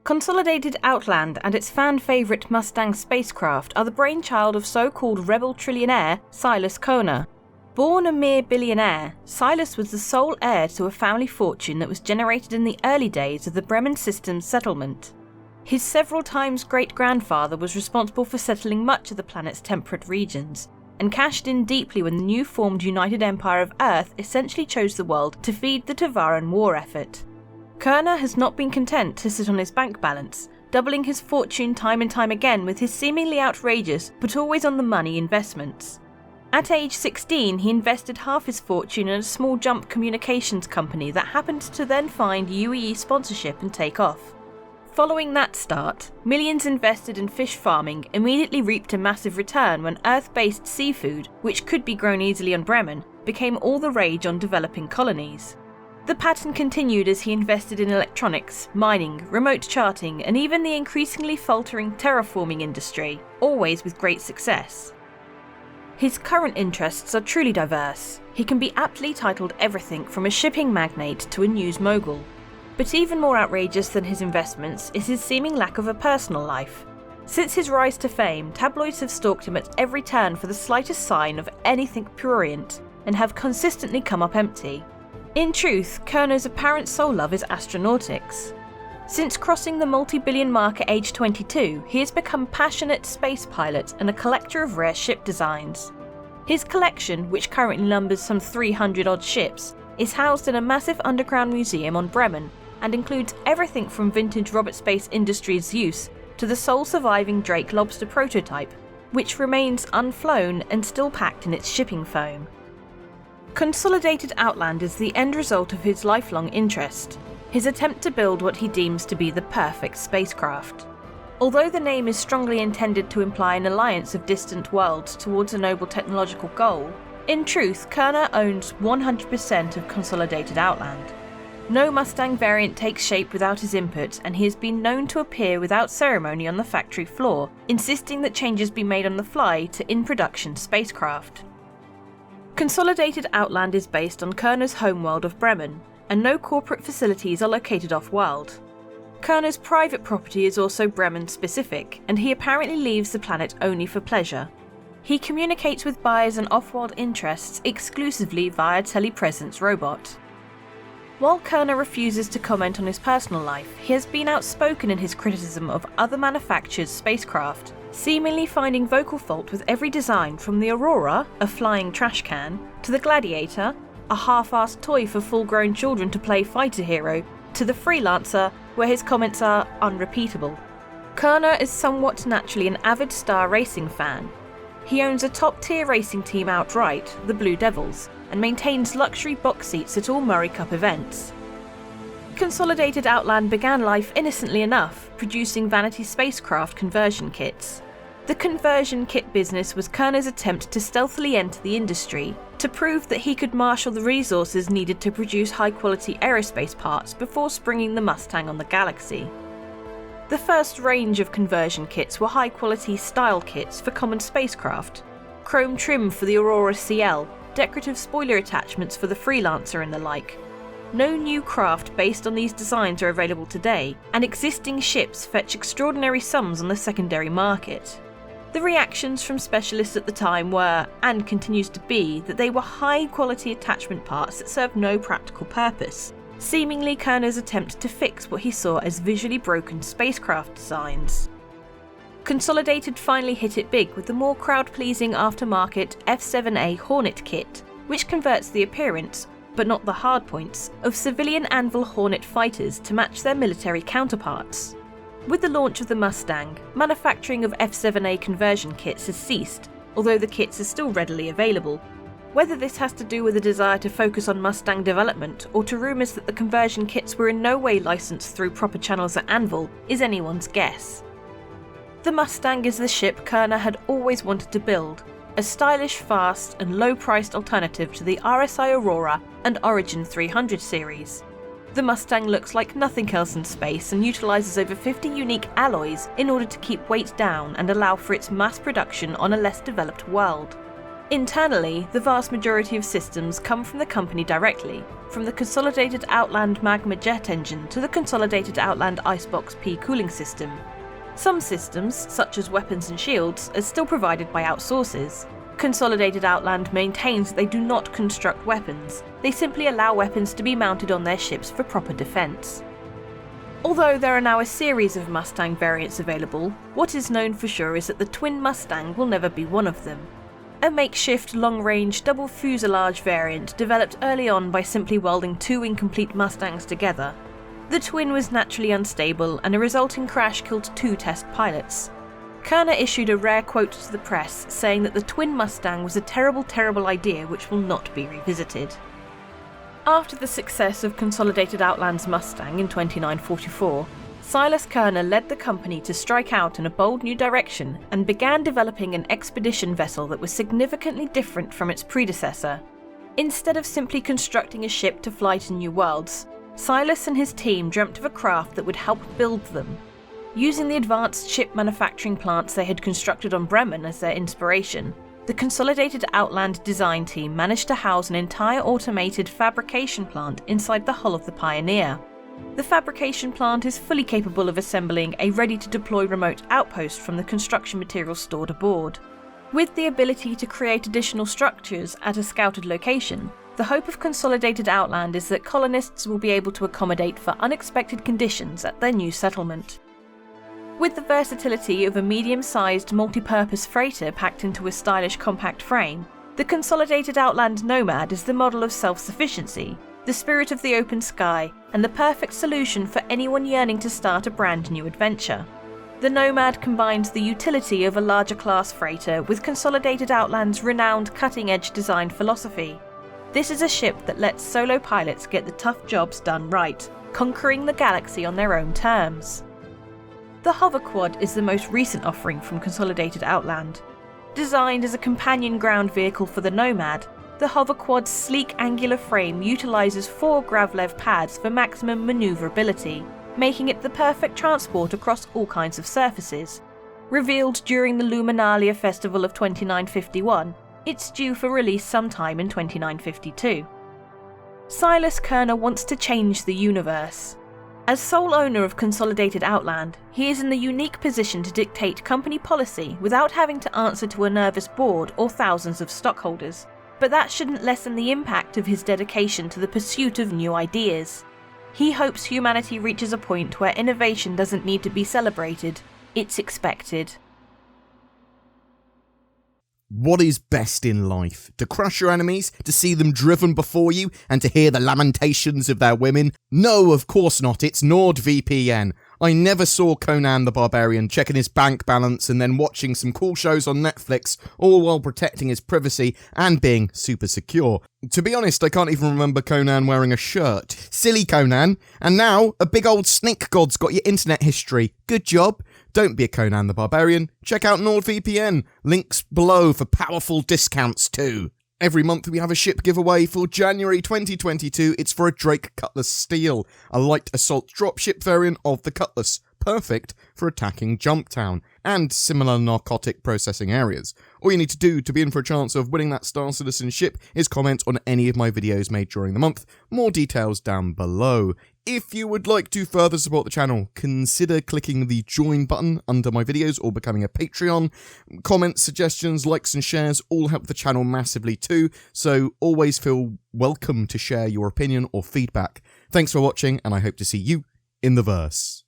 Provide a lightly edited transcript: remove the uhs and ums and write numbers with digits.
Consolidated Outland and its fan-favourite Mustang spacecraft are the brainchild of so-called rebel trillionaire Silas Kerner. Born a mere billionaire, Silas was the sole heir to a family fortune that was generated in the early days of the Bremen Systems settlement. His several times great-grandfather was responsible for settling much of the planet's temperate regions, and cashed in deeply when the new formed United Empire of Earth essentially chose the world to feed the Tavaran war effort. Kerner has not been content to sit on his bank balance, doubling his fortune time and time again with his seemingly outrageous but always on the money investments. At age 16, he invested half his fortune in a small jump communications company that happened to then find UEE sponsorship and take off. Following that start, millions invested in fish farming immediately reaped a massive return when Earth-based seafood, which could be grown easily on Bremen, became all the rage on developing colonies. The pattern continued as he invested in electronics, mining, remote charting, and even the increasingly faltering terraforming industry, always with great success. His current interests are truly diverse. He can be aptly titled everything from a shipping magnate to a news mogul. But even more outrageous than his investments is his seeming lack of a personal life. Since his rise to fame, tabloids have stalked him at every turn for the slightest sign of anything prurient, and have consistently come up empty. In truth, Kerner's apparent sole love is astronautics. Since crossing the multi-billion mark at age 22, he has become a passionate space pilot and a collector of rare ship designs. His collection, which currently numbers some 300-odd ships, is housed in a massive underground museum on Bremen and includes everything from vintage Robert Space Industries Zeus to the sole surviving Drake Lobster prototype, which remains unflown and still packed in its shipping foam. Consolidated Outland is the end result of his lifelong interest, his attempt to build what he deems to be the perfect spacecraft. Although the name is strongly intended to imply an alliance of distant worlds towards a noble technological goal, in truth, Kerner owns 100% of Consolidated Outland. No Mustang variant takes shape without his input, and he has been known to appear without ceremony on the factory floor, insisting that changes be made on the fly to in-production spacecraft. Consolidated Outland is based on Kerner's homeworld of Bremen, and no corporate facilities are located off-world. Kerner's private property is also Bremen-specific, and he apparently leaves the planet only for pleasure. He communicates with buyers and off-world interests exclusively via telepresence robot. While Kerner refuses to comment on his personal life, he has been outspoken in his criticism of other manufacturers' spacecraft, seemingly finding vocal fault with every design from the Aurora, a flying trash can, to the Gladiator, a half-assed toy for full-grown children to play fighter hero, to the Freelancer, where his comments are unrepeatable. Kerner is somewhat naturally an avid Star Racing fan. He owns a top-tier racing team outright, the Blue Devils, and maintains luxury box seats at all Murray Cup events. Consolidated Outland began life innocently enough, producing vanity spacecraft conversion kits. The conversion kit business was Kerner's attempt to stealthily enter the industry, to prove that he could marshal the resources needed to produce high-quality aerospace parts before springing the Mustang on the Galaxy. The first range of conversion kits were high-quality style kits for common spacecraft, chrome trim for the Aurora CL, decorative spoiler attachments for the Freelancer and the like. No new craft based on these designs are available today, and existing ships fetch extraordinary sums on the secondary market. The reactions from specialists at the time were, and continues to be, that they were high-quality attachment parts that served no practical purpose, seemingly Kerner's attempt to fix what he saw as visually broken spacecraft designs. Consolidated finally hit it big with the more crowd-pleasing aftermarket F-7A Hornet kit, which converts the appearance, but not the hardpoints, of civilian Anvil Hornet fighters to match their military counterparts. With the launch of the Mustang, manufacturing of F-7A conversion kits has ceased, although the kits are still readily available. Whether this has to do with a desire to focus on Mustang development or to rumours that the conversion kits were in no way licensed through proper channels at Anvil is anyone's guess. The Mustang is the ship Kerner had always wanted to build, a stylish, fast and low-priced alternative to the RSI Aurora and Origin 300 series. The Mustang looks like nothing else in space and utilises over 50 unique alloys in order to keep weight down and allow for its mass production on a less developed world. Internally, the vast majority of systems come from the company directly, from the Consolidated Outland Magma jet engine to the Consolidated Outland Icebox P cooling system. Some systems, such as weapons and shields, are still provided by outsources. Consolidated Outland maintains that they do not construct weapons, they simply allow weapons to be mounted on their ships for proper defence. Although there are now a series of Mustang variants available, what is known for sure is that the Twin Mustang will never be one of them. A makeshift long-range double fuselage variant developed early on by simply welding two incomplete Mustangs together. The Twin was naturally unstable and a resulting crash killed two test pilots. Kerner issued a rare quote to the press saying that the Twin Mustang was a terrible, terrible idea which will not be revisited. After the success of Consolidated Outland's Mustang in 2944, Silas Kerner led the company to strike out in a bold new direction and began developing an expedition vessel that was significantly different from its predecessor. Instead of simply constructing a ship to fly to new worlds, Silas and his team dreamt of a craft that would help build them. Using the advanced ship manufacturing plants they had constructed on Bremen as their inspiration, the Consolidated Outland design team managed to house an entire automated fabrication plant inside the hull of the Pioneer. The fabrication plant is fully capable of assembling a ready-to-deploy remote outpost from the construction materials stored aboard. With the ability to create additional structures at a scouted location, the hope of Consolidated Outland is that colonists will be able to accommodate for unexpected conditions at their new settlement. With the versatility of a medium-sized multi-purpose freighter packed into a stylish compact frame, the Consolidated Outland Nomad is the model of self-sufficiency, the spirit of the open sky, and the perfect solution for anyone yearning to start a brand new adventure. The Nomad combines the utility of a larger class freighter with Consolidated Outland's renowned cutting-edge design philosophy. This is a ship that lets solo pilots get the tough jobs done right, conquering the galaxy on their own terms. The Hover Quad is the most recent offering from Consolidated Outland. Designed as a companion ground vehicle for the Nomad, the Hover Quad's sleek angular frame utilises 4 Gravlev pads for maximum manoeuvrability, making it the perfect transport across all kinds of surfaces. Revealed during the Luminalia Festival of 2951, it's due for release sometime in 2952. Silas Kerner wants to change the universe. As sole owner of Consolidated Outland, he is in the unique position to dictate company policy without having to answer to a nervous board or thousands of stockholders. But that shouldn't lessen the impact of his dedication to the pursuit of new ideas. He hopes humanity reaches a point where innovation doesn't need to be celebrated, it's expected. What is best in life? To crush your enemies, to see them driven before you, and to hear the lamentations of their women? No, of course not, it's NordVPN. I never saw Conan the Barbarian checking his bank balance and then watching some cool shows on Netflix, all while protecting his privacy and being super secure. To be honest, I can't even remember Conan wearing a shirt. Silly Conan. And now, a big old snake god's got your internet history. Good job. Don't be a Conan the Barbarian. Check out NordVPN. Links below for powerful discounts too. Every month we have a ship giveaway. For January 2022, it's for a Drake Cutlass Steel, a light assault dropship variant of the Cutlass, perfect for attacking Jumptown and similar narcotic processing areas. All you need to do to be in for a chance of winning that Star Citizen ship is comment on any of my videos made during the month. More details down below. If you would like to further support the channel, consider clicking the join button under my videos or becoming a Patreon. Comments, suggestions, likes and shares all help the channel massively too, so always feel welcome to share your opinion or feedback. Thanks for watching, and I hope to see you in the verse.